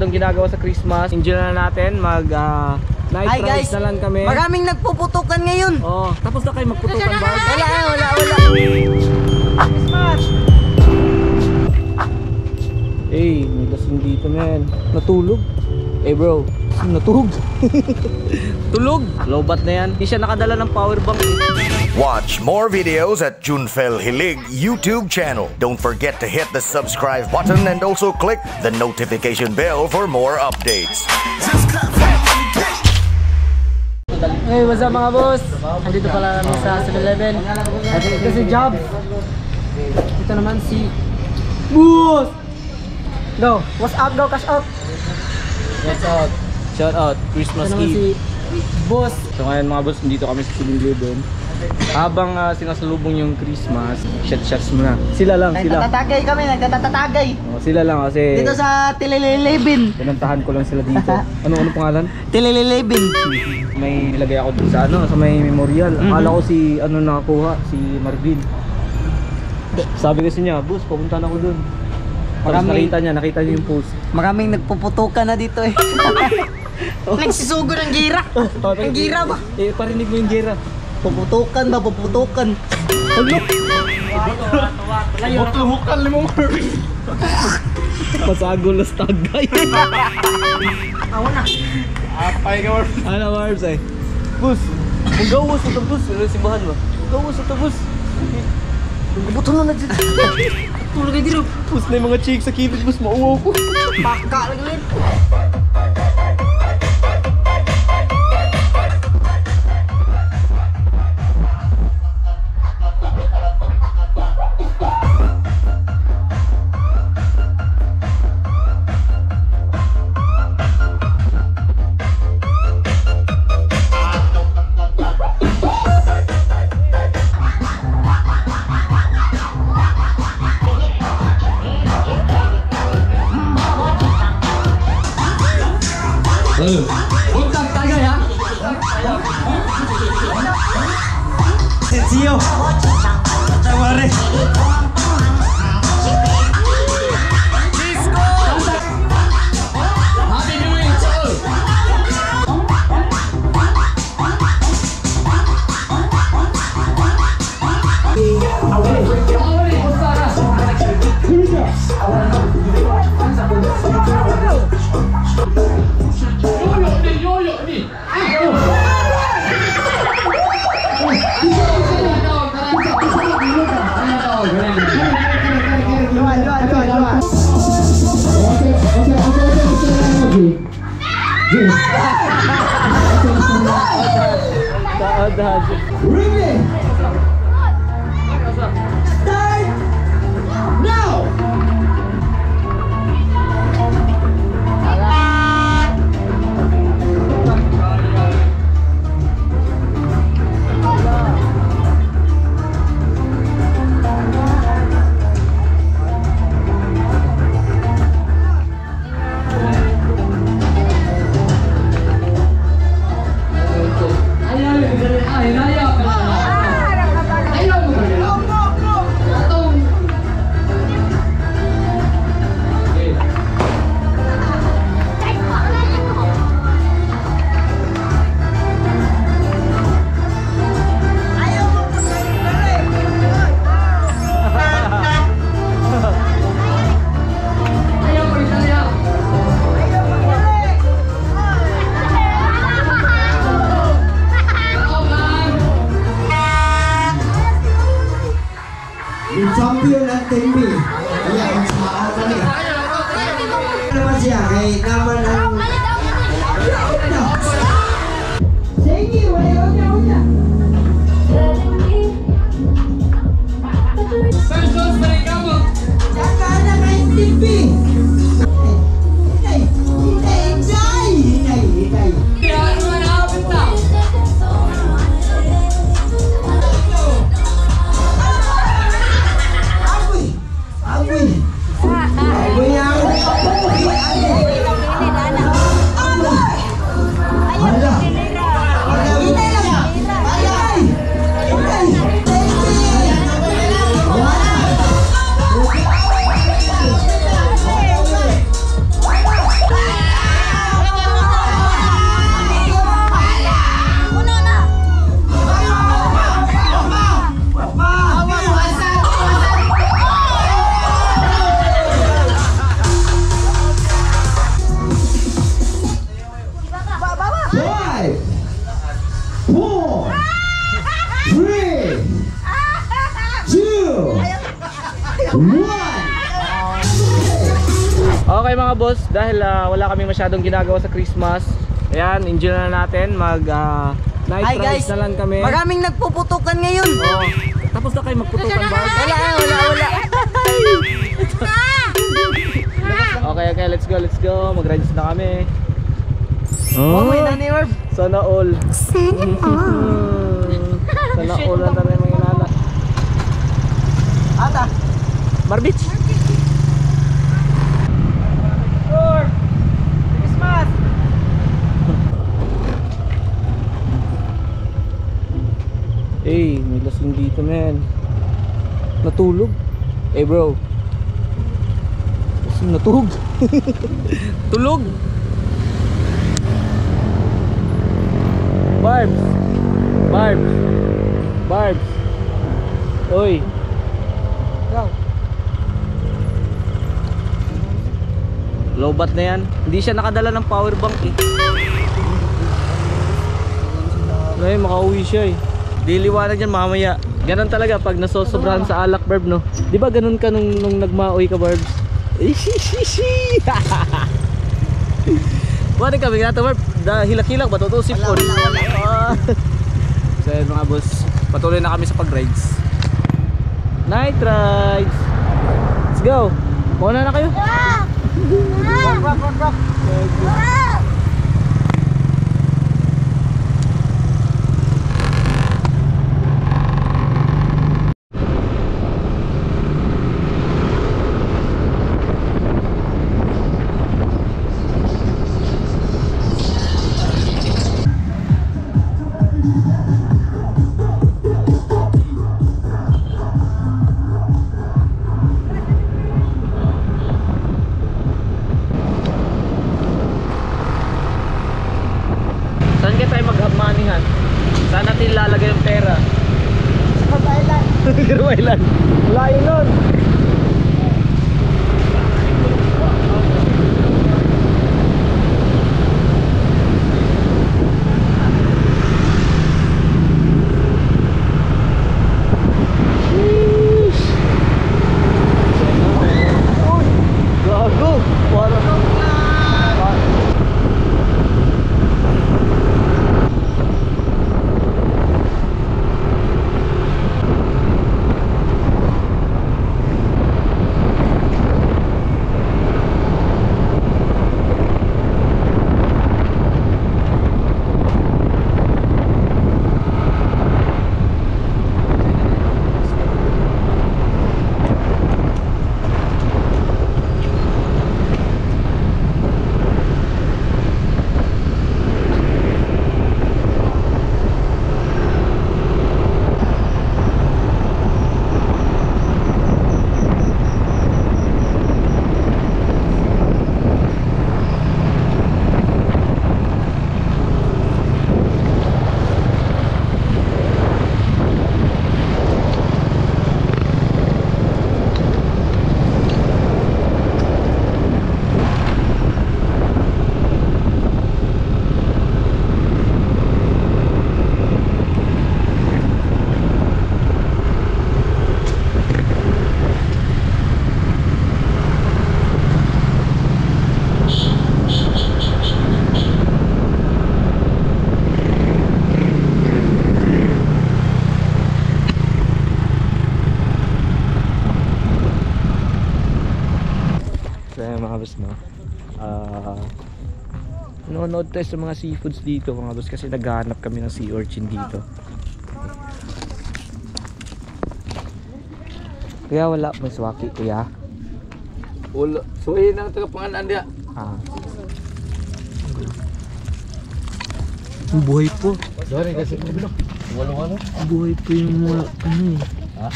masyadong ginagawa sa Christmas. Enjoy na natin, mag night rides na lang kami. Maraming nagpuputukan ngayon. Oh, tapos na kayo magputukan ba? Wala. Christmas! Hey, may lasing dito man. Natulog? Eh bro, natulog. Tulog? Lobat na yan. Hindi siya nakadala ng power bank. Watch more videos at Junfel Hilig YouTube channel. Don't forget to hit the subscribe button and also click the notification bell for more updates. Hey, what's up mga boss? Andito pala kami sa 7-Eleven. At ito si Job. Ito naman si Boss. Go, what's up? Go, cash out. What's up? Shout out, Christmas Eve. Si Boss. So ngayon mga boss, dito kami sa 7-Eleven. Habang sinasalubong yung Christmas, shots muna. Sila lang, sila. Nagtatatagay. Oh, sila lang kasi Dito sa Tilililibin. pinantahan ko lang sila dito. Ano pangalan? Tilililibin. May nilagay ako dun sa sa may memorial. Akala ko si nakakuha, si Marvin. Sabi kasi niya, boss, pupuntahan ako dun. Tapos nakita niya yung post. Maraming nagpuputukan na dito eh. Nagsisugo ng gira. Ang gira ba? Eh, parinig mo yung gira. Puputukan. Butuhukan mo Marvin. Pasagol na stagay. Ako na. Apay ka Marvin. Ano Marvin ay? Bus, magawas ito bus. Ano simbahan mo? Magawas ito bus. Butulong na dito. Tulog kayo dito. Bus na yung mga chicks sa kilid bus. Mauwaw ko. Baka lang ulit. Utang tagay ha. Sensio. Tawari. Disco. Happy New Year to all. Ready? Start now! Ay, 3, 2, 1. Okay mga boss, dahil wala kaming masyadong ginagawa sa Christmas, ayan, enjoy na natin, night Hi rides guys, na lang kami. maraming nagpuputukan ngayon. Oh, tapos na kayo magputukan ba? Wala. Okay, let's go. Mag-rides na kami. Oh, may nani-orb. Sana all. Sana all ang tayo mga inana. Ata. Marbich. Christmas. Hey, may lasing dito, man. Natulog? Eh, bro. Lasing natulog. Tulog. Barbs. Oy. Lobat na yan. Hindi siya nakadala ng power bank eh. Ay, makauwi siya eh. Di liwanag yan mamaya. Ganon talaga pag nasosobrahan sa alak, Barb, no? Di ba ganon ka nung nagmaoy ka, Barbs? Buwan kami nga ito, Barb. Hilak-hilak ba? Totoo sipon. Wala. So yun mga boss, patuloy na kami sa pag-rides. Night rides. Let's go. Mauna na kayo. Rock. Saan kayo tayo maghamanihan? Saan natin ilalagay yung pera? Garo Island. Layo nun. Gago. Mga boss, no? Nanonood tayo sa mga seafoods dito mga boss kasi naghahanap kami ng sea urchin dito. Kaya wala may swaki kuya. Wala. So yun ang tagapangalan dia. Buhay po. Sorry kasi walo-walo. Buhay po yung mga ano eh. Ha?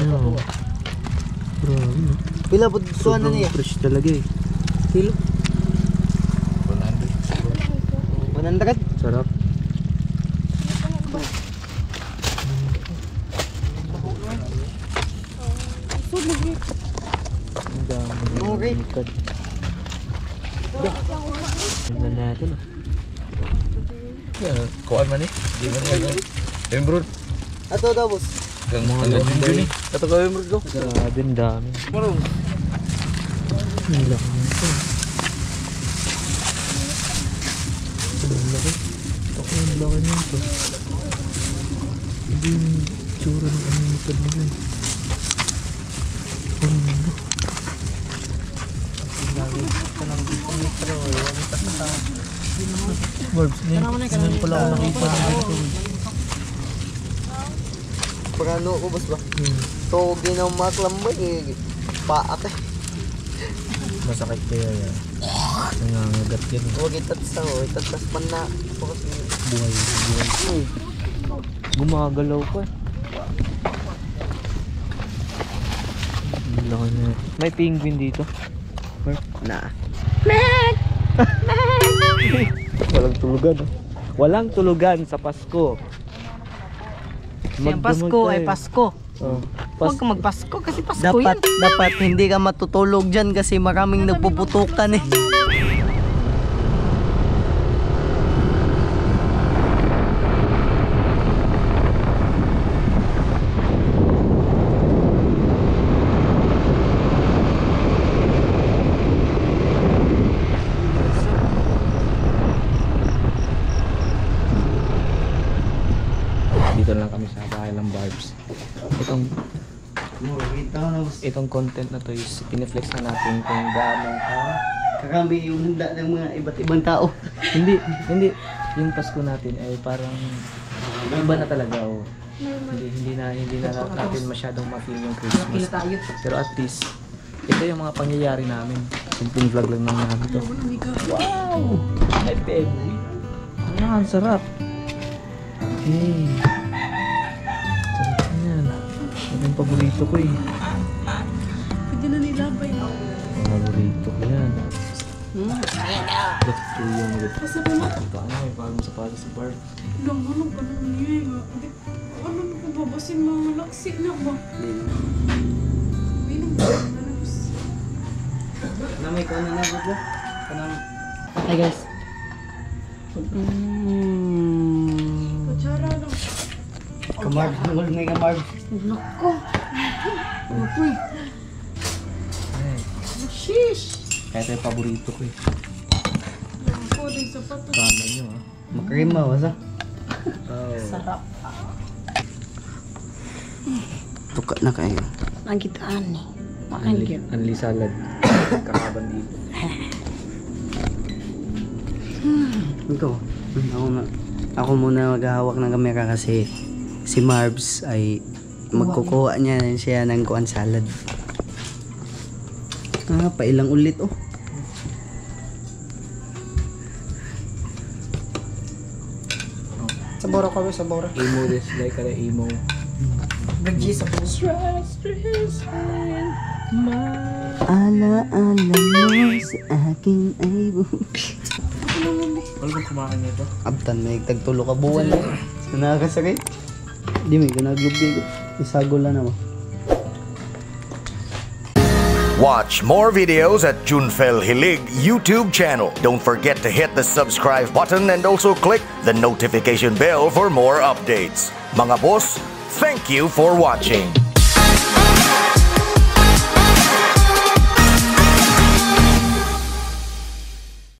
Ano? Grabe, no? Pila po suwan na niya. Fresh talaga eh. Kilo. 100. 100. Sarap. Ang dami. Okay. Tingnan natin ah. Kuan man eh. Di man eh. Embro. Ato daw, boss. Kang mga Jun eh. Ato ka, embro ko. Grabe, ang dami. Marong. Ang laki nito. Ang laki. Ako ang laki nito. Hindi yung tsura ng animatad nila eh. Ang laki. Barbs, ngayon pala ako nakita ng ganito. Pagano ko, boss ba? So, ginamaklamay eh. Paak eh. Masakit kaya yan. Nangangagat yan eh. Huwag itatsa, itatsa pa na. Buhay. Gumagalaw pa eh. Ang laki na. May penguin dito. Na. Walang tulugan. Walang tulugan sa Pasko. Ang Pasko ay Pasko. Oh. Huwag kang magpasko kasi Pasko yan. Dapat hindi ka matutulog dyan kasi maraming nagpuputukan eh. Dito lang kami sa bahay ng Barbs. Itong content na to is piniflex na natin kung gaano Kakambi yung handa ng mga iba't ibang tao. hindi yung Pasko natin ay parang iba na talaga oh. Hindi na natin masyadong ma-feel yung Christmas. Pero at least ito yung mga pangyayari namin. Simpleng vlog lang namin ito. Wow! Ay, baby. Ang sarap. Okay. Sarap yan. Ito yung paborito ko eh. Pwede na nilabay na. Paborito ko yan. Ito yung Kasi po na. ito ano may bagong sapatos sa bar. Lang, ano pa nang niya nga. Ano na po babasin mga laksi na ba? Willing ba? Namay ko na nabot ba? Hi guys. Kutsara lang. Kamarb, nangol may kamarb. Nako. Uy. Ay, Sheesh. kaya ito yung paborito ko eh. Nako, din sapatos. Kala nyo ah. Makrima, wasa? Sarap. Tuka na kayo. Ang kitaan eh. Anli salad. Kakaban dito. Ako muna maghahawak ng kamera kasi si Marbs ay magkukuha niya siya ng kuan salad. Pailang ulit oh. Saboro kami, saboro. Emo this like kada emo. Bridgie sa puso. Ala-ala mo sa akin ay Wala bang kumain nito? Abtan, may tagtulo ka buwan na. Sa nakakasakit. Di may ganaglubi ko. Isago lang naman. Watch more videos at Junfel Hilig YouTube channel. Don't forget to hit the subscribe button and also click the notification bell for more updates. Mga boss, thank you for watching.